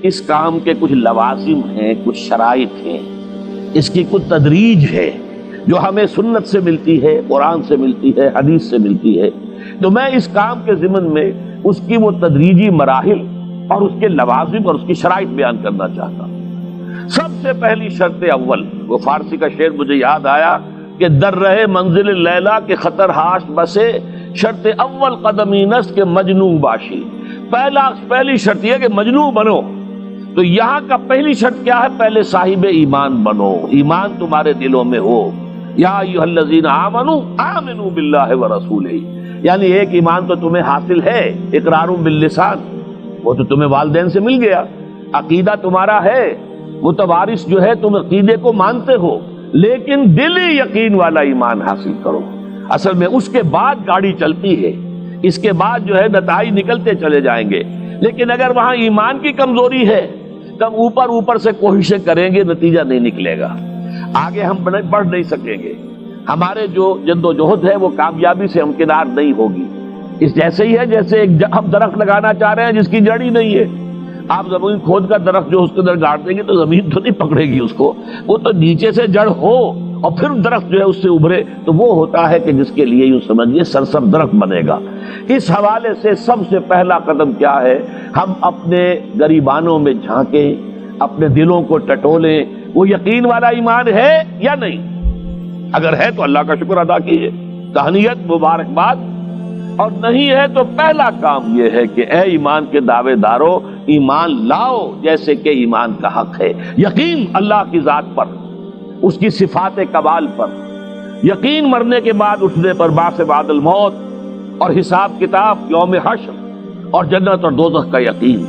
اس کام کے کچھ لوازم ہیں، کچھ شرائط ہیں، اس کی کچھ تدریج ہے جو ہمیں سنت سے ملتی ہے، قرآن سے ملتی ہے، حدیث سے ملتی ہے۔ تو میں اس کام کے ضمن میں اس کی وہ تدریجی مراحل اور اس کے لوازم اور اس کی شرائط بیان کرنا چاہتا ہوں۔ سب سے پہلی شرط اول، وہ فارسی کا شعر مجھے یاد آیا کہ در رہے منزل لیلا کے خطر ہاش بسے، شرط اول قدمی نست کے مجنون باشی۔ پہلی شرط یہ کہ مجنون بنو۔ تو یہاں کا پہلی شرط کیا ہے؟ پہلے صاحب ایمان بنو، ایمان تمہارے دلوں میں ہو۔ یا ایھا الذین آمنوا آمنوا باللہ ورسولہ، یعنی ایک ایمان تو تمہیں حاصل ہے، اقرار باللسان، وہ تو تمہیں والدین سے مل گیا، عقیدہ تمہارا ہے، متوارث جو ہے تم عقیدے کو مانتے ہو، لیکن دلی یقین والا ایمان حاصل کرو۔ اصل میں اس کے بعد گاڑی چلتی ہے، اس کے بعد جو ہے نتائج نکلتے چلے جائیں گے، لیکن اگر وہاں ایمان کی کمزوری ہے تب اوپر سے کوششیں کریں گے، نتیجہ نہیں نکلے گا، آگے ہم بڑھ نہیں سکیں گے، ہمارے جو جد و جہد ہے وہ کامیابی سے ہمکنار نہیں ہوگی۔ اس جیسے ہی ہے جیسے ہم درخت لگانا چاہ رہے ہیں جس کی جڑ ہی نہیں ہے، آپ زمین کھود کا درخت جو اس کے اندر گاڑ دیں گے تو زمین تو نہیں پکڑے گی اس کو، وہ تو نیچے سے جڑ ہو اور پھر درخت جو ہے اس سے ابھرے، تو وہ ہوتا ہے کہ جس کے لیے یوں سمجھیے سرسبز درخت بنے گا۔ اس حوالے سے سب سے پہلا قدم کیا ہے؟ ہم اپنے گریبانوں میں جھانکیں، اپنے دلوں کو ٹٹولیں، وہ یقین والا ایمان ہے یا نہیں؟ اگر ہے تو اللہ کا شکر ادا کیجیے، تہنیت، مبارکباد، اور نہیں ہے تو پہلا کام یہ ہے کہ اے ایمان کے دعوے دارو، ایمان لاؤ جیسے کہ ایمان کا حق ہے۔ یقین اللہ کی ذات پر، اس کی صفات کمال پر، یقین مرنے کے بعد اٹھنے پر، بعث بعد الموت اور حساب کتاب، یوم حشر اور جنت اور دوزخ کا یقین،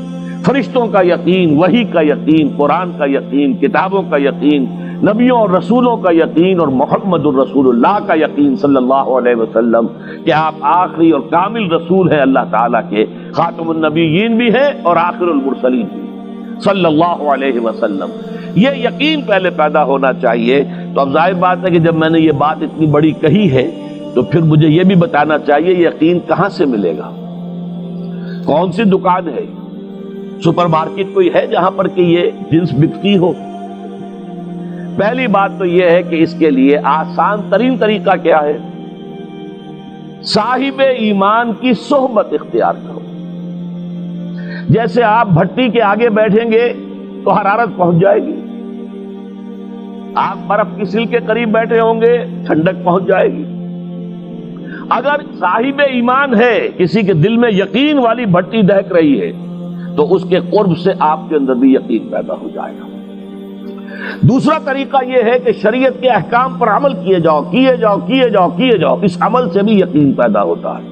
فرشتوں کا یقین، وحی کا یقین، قرآن کا یقین، کتابوں کا یقین، نبیوں اور رسولوں کا یقین، اور محمد الرسول اللہ کا یقین صلی اللہ علیہ وسلم کہ آپ آخری اور کامل رسول ہیں اللہ تعالیٰ کے، خاتم النبیین بھی ہیں اور آخر المرسلین بھی صلی اللہ علیہ وسلم۔ یہ یقین پہلے پیدا ہونا چاہیے۔ تو اب ظاہر بات ہے کہ جب میں نے یہ بات اتنی بڑی کہی ہے تو پھر مجھے یہ بھی بتانا چاہیے یقین کہاں سے ملے گا، کون سی دکان ہے، سپر مارکیٹ کوئی ہے جہاں پر کہ یہ جنس بکتی ہو؟ پہلی بات تو یہ ہے کہ اس کے لیے آسان ترین طریقہ کیا ہے؟ صاحب ایمان کی صحبت اختیار کرو۔ جیسے آپ بھٹی کے آگے بیٹھیں گے تو حرارت پہنچ جائے گی، آپ برف کی سل کے قریب بیٹھے ہوں گے ٹھنڈک پہنچ جائے گی۔ اگر صاحب ایمان ہے، کسی کے دل میں یقین والی بھٹی دہک رہی ہے، تو اس کے قرب سے آپ کے اندر بھی یقین پیدا ہو جائے گا۔ دوسرا طریقہ یہ ہے کہ شریعت کے احکام پر عمل کیے جاؤ، کیے جاؤ، کیے جاؤ، کیے جاؤ، اس عمل سے بھی یقین پیدا ہوتا ہے۔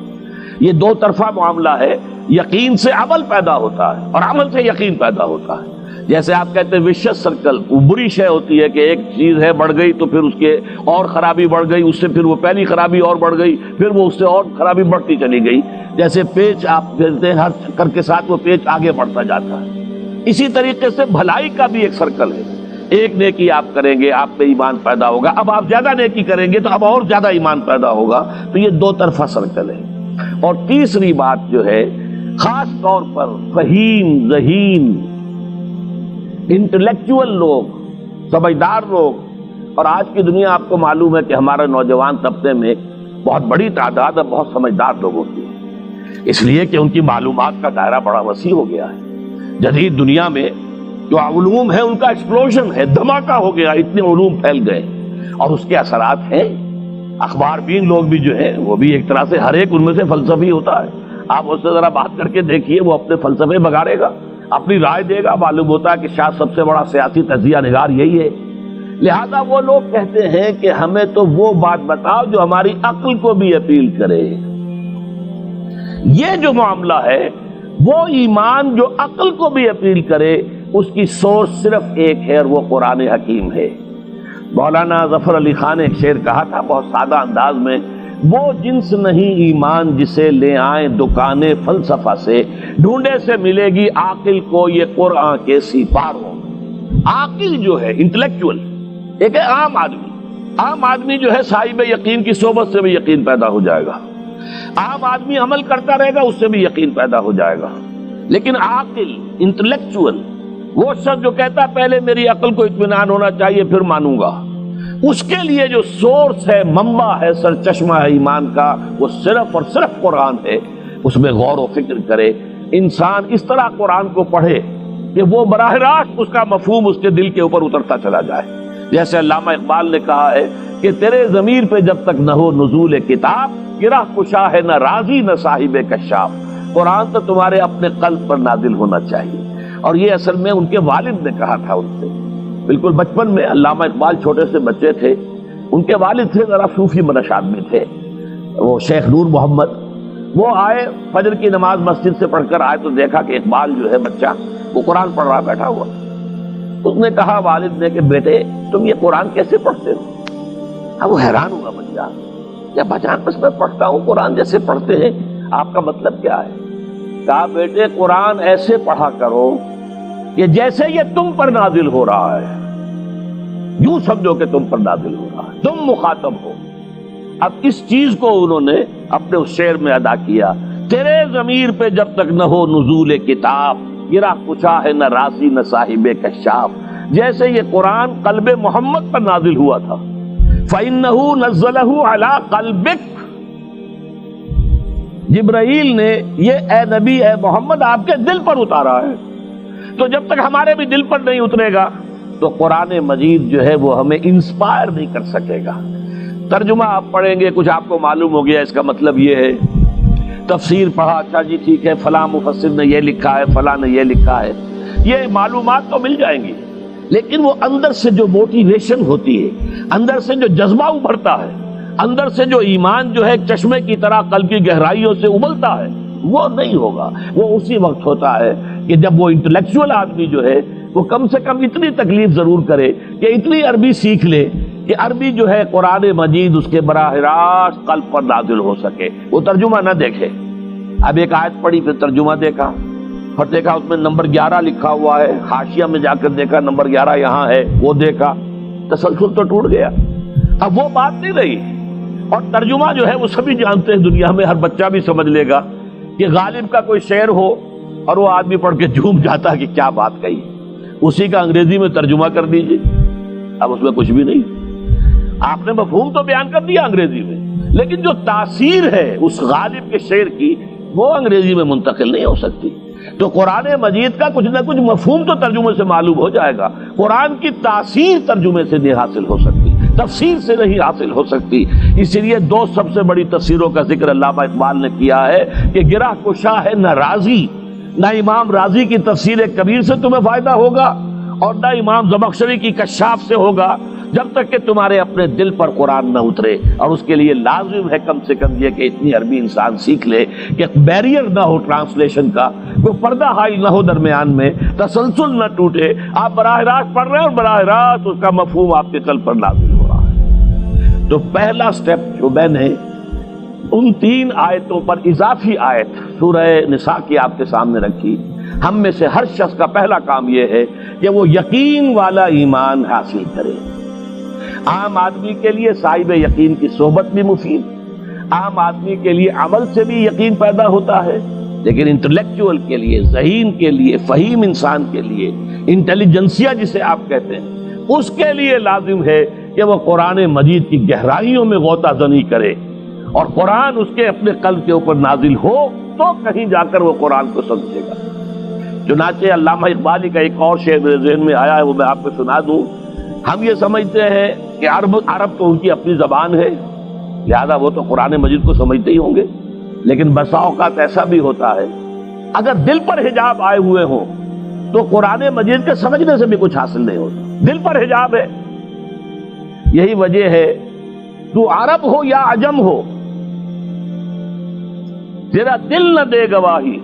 یہ دو طرفہ معاملہ ہے، یقین سے عمل پیدا ہوتا ہے اور عمل سے یقین پیدا ہوتا ہے۔ جیسے آپ کہتے ہیں وشیس سرکل، وہ بری شے ہوتی ہے کہ ایک چیز ہے بڑھ گئی تو پھر اس کے اور خرابی بڑھ گئی، اس سے پھر وہ پہلی خرابی اور بڑھ گئی، پھر وہ اس سے اور خرابی بڑھتی چلی گئی۔ جیسے پیچ آپ کہتے ہیں ہر چکر کے ساتھ وہ پیچ آگے بڑھتا جاتا ہے، اسی طریقے سے بھلائی کا بھی ایک سرکل ہے۔ ایک نیکی آپ کریں گے آپ میں ایمان پیدا ہوگا، اب آپ زیادہ نیکی کریں گے تو اب اور زیادہ ایمان پیدا ہوگا، تو یہ دو طرفہ سرکل ہے۔ اور تیسری بات جو ہے، خاص طور پر فہیم، ذہین، انٹلیکچوئل لوگ، سمجھدار لوگ، اور آج کی دنیا آپ کو معلوم ہے کہ ہمارے نوجوان طبقے میں بہت بڑی تعداد ہے بہت سمجھدار لوگوں کی، اس لیے کہ ان کی معلومات کا دائرہ بڑا وسیع ہو گیا ہے۔ جدید دنیا میں جو علوم ہے ان کا ایکسپلوژن ہے، دھماکہ ہو گیا، اتنے علوم پھیل گئے اور اس کے اثرات ہیں۔ اخبار بین لوگ بھی جو ہیں وہ بھی ایک طرح سے ہر ایک ان میں سے فلسفی ہوتا ہے، آپ اس سے ذرا بات کر کے دیکھیے، وہ اپنے فلسفے بگاڑے گا، اپنی رائے دے گا، معلوم ہوتا ہے کہ شاید سب سے بڑا سیاسی تجزیہ نگار یہی ہے۔ لہذا وہ لوگ کہتے ہیں کہ ہمیں تو وہ بات بتاؤ جو ہماری عقل کو بھی اپیل کرے۔ یہ جو معاملہ ہے وہ ایمان جو عقل کو بھی اپیل کرے، اس کی سورس صرف ایک ہے اور وہ قرآن حکیم ہے۔ مولانا ظفر علی خان نے ایک شعر کہا تھا بہت سادہ انداز میں، وہ جنس نہیں ایمان جسے لے آئیں دکان فلسفہ سے، ڈھونڈے سے ملے گی عاقل کو یہ قرآن کے سپاروں۔ عاقل جو ہے انٹلیکچوئل، ایک ہے عام آدمی، عام آدمی جو ہے صاحب یقین کی صحبت سے بھی یقین پیدا ہو جائے گا، عام آدمی عمل کرتا رہے گا اس سے بھی یقین پیدا ہو جائے گا، لیکن عاقل، انٹلیکچوئل، وہ شخص جو کہتا ہے پہلے میری عقل کو اطمینان ہونا چاہیے پھر مانوں گا، اس کے لیے جو سورس ہے، منبع ہے، سرچشمہ ہے ایمان کا، وہ صرف اور صرف قرآن ہے۔ اس میں غور و فکر کرے، انسان اس طرح قرآن کو پڑھے کہ وہ براہ راست اس کا مفہوم اس کے دل کے اوپر اترتا چلا جائے۔ جیسے علامہ اقبال نے کہا ہے کہ تیرے ضمیر پہ جب تک نہ ہو نزول کتاب، گرہ کشا ہے نہ رازی نہ صاحب کشاف۔ قرآن تو تمہارے اپنے قلب پر نازل ہونا چاہیے۔ اور یہ اصل میں ان کے والد نے کہا تھا ان سے، بالکل بچپن میں۔ علامہ اقبال چھوٹے سے بچے تھے، ان کے والد تھے ذرا صوفی منش آدمی تھے، وہ شیخ نور محمد۔ وہ آئے فجر کی نماز مسجد سے پڑھ کر آئے تو دیکھا کہ اقبال جو ہے بچہ وہ قرآن پڑھ رہا بیٹھا ہوا۔ اس نے کہا والد نے کہ بیٹے تم یہ قرآن کیسے پڑھتے ہو؟ اب وہ حیران ہوا بچہ، یا بجان بس میں پڑھتا ہوں قرآن جیسے پڑھتے ہیں، آپ کا مطلب کیا ہے؟ کہا بیٹے قرآن ایسے پڑھا کرو کہ جیسے یہ تم پر نازل ہو رہا ہے، یوں سمجھو کہ تم پر نازل ہو رہا ہے، تم مخاطب ہو۔ اب اس چیز کو انہوں نے اپنے اس شعر میں ادا کیا، تیرے ضمیر پہ جب تک نہ ہو نزول کتاب، گرہ کشا ہے نہ راسی نہ صاحب کشاف۔ جیسے یہ قرآن قلب محمد پر نازل ہوا تھا، فَإِنَّهُ نَزَّلَهُ عَلَىٰ قَلْبِكَ، جبرائیل نے یہ اے نبی اے محمد آپ کے دل پر اتارا ہے۔ تو جب تک ہمارے بھی دل پر نہیں اترے گا تو قرآن مجید جو ہے وہ ہمیں انسپائر نہیں کر سکے گا۔ ترجمہ آپ پڑھیں گے، کچھ آپ کو معلوم ہو گیا اس کا مطلب یہ ہے، تفسیر پڑھا، اچھا جی ٹھیک ہے فلاں مفسر نے یہ لکھا ہے، فلاں نے یہ لکھا ہے، یہ معلومات تو مل جائیں گی، لیکن وہ اندر سے جو موٹیویشن ہوتی ہے، اندر سے جو جذبہ ابھرتا ہے، اندر سے جو ایمان جو ہے ایک چشمے کی طرح قلب کی گہرائیوں سے ابلتا ہے، وہ نہیں ہوگا۔ وہ اسی وقت ہوتا ہے کہ جب وہ انٹلیکچوئل آدمی جو ہے وہ کم سے کم اتنی تکلیف ضرور کرے کہ اتنی عربی سیکھ لے کہ عربی جو ہے قرآن مجید اس کے براہ راست قلب پر نازل ہو سکے، وہ ترجمہ نہ دیکھے۔ اب ایک آیت پڑھی پھر ترجمہ دیکھا، پھر دیکھا اس میں نمبر 11 لکھا ہوا ہے، حاشیہ میں جا کر دیکھا نمبر 11 یہاں ہے، وہ دیکھا، تسلسل تو ٹوٹ گیا۔ اب وہ بات نہیں رہی۔ اور ترجمہ جو ہے وہ سبھی جانتے ہیں، دنیا میں ہر بچہ بھی سمجھ لے گا کہ غالب کا کوئی شعر ہو اور وہ آدمی پڑھ کے جھوم جاتا ہے کہ کیا بات کہی، اسی کا انگریزی میں ترجمہ کر دیجئے، اب اس میں کچھ بھی نہیں۔ آپ نے مفہوم تو بیان کر دیا انگریزی میں، لیکن جو تاثیر ہے اس غالب کے شعر کی وہ انگریزی میں منتقل نہیں ہو سکتی۔ تو قرآن مجید کا کچھ نہ کچھ مفہوم تو ترجمے سے معلوم ہو جائے گا، قرآن کی تاثیر ترجمے سے نہیں حاصل ہو سکتی، تفسیر سے نہیں حاصل ہو سکتی۔ اسی لیے دو سب سے بڑی تفسیروں کا ذکر علامہ اقبال نے کیا ہے کہ گرہ کشا ہے نہ رازی، نہ امام رازی کی تفسیر کبیر سے تمہیں فائدہ ہوگا اور نہ امام زمخشری کی کشاف سے ہوگا، جب تک کہ تمہارے اپنے دل پر قرآن نہ اترے۔ اور اس کے لیے لازم ہے کم سے کم یہ کہ اتنی عربی انسان سیکھ لے کہ بیریئر نہ ہو ٹرانسلیشن کا، کوئی پردہ حائل نہ ہو درمیان میں، تسلسل نہ ٹوٹے، آپ براہ راست پڑھ رہے ہیں اور براہ راست اس کا مفہوم آپ کے قلب پر نازل ہو رہا ہے۔ تو پہلا سٹیپ جو میں نے ان 3 آیتوں پر اضافی آیت سورہ نساء کی آپ کے سامنے رکھی، ہم میں سے ہر شخص کا پہلا کام یہ ہے کہ وہ یقین والا ایمان حاصل کرے۔ عام آدمی کے لیے صاحب یقین کی صحبت بھی مفید، عام آدمی کے لیے عمل سے بھی یقین پیدا ہوتا ہے، لیکن انٹلیکچوئل کے لیے، ذہین کے لیے، فہیم انسان کے لیے، انٹیلیجنسیا جسے آپ کہتے ہیں، اس کے لیے لازم ہے کہ وہ قرآن مجید کی گہرائیوں میں غوطہ زنی کرے اور قرآن اس کے اپنے قلب کے اوپر نازل ہو تو کہیں جا کر وہ قرآن کو سمجھے گا۔ چنانچہ علامہ اقبال کا ایک اور شعر میرے ذہن میں آیا ہے، وہ میں آپ کو سنا دوں۔ ہم یہ سمجھتے ہیں کہ عرب تو ان کی اپنی زبان ہے، لہذا وہ تو قرآن مجید کو سمجھتے ہی ہوں گے، لیکن بسا اوقات ایسا بھی ہوتا ہے اگر دل پر حجاب آئے ہوئے ہوں تو قرآن مجید کے سمجھنے سے بھی کچھ حاصل نہیں ہوتا، دل پر حجاب ہے۔ یہی وجہ ہے تو عرب ہو یا عجم ہو، تیرا دل نہ دے گواہی،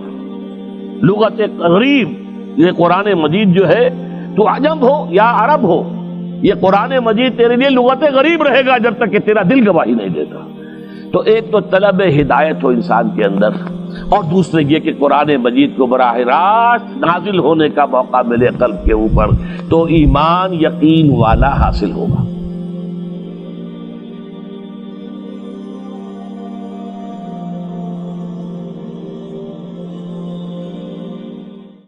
لغت غریب، یہ قرآن مجید جو ہے تو عجم ہو یا عرب ہو، یہ قرآن مجید تیرے لیے لغت غریب رہے گا جب تک کہ تیرا دل گواہی نہیں دیتا۔ تو ایک تو طلب ہدایت ہو انسان کے اندر، اور دوسرے یہ کہ قرآن مجید کو براہ راست نازل ہونے کا موقع ملے قلب کے اوپر، تو ایمان یقین والا حاصل ہوگا۔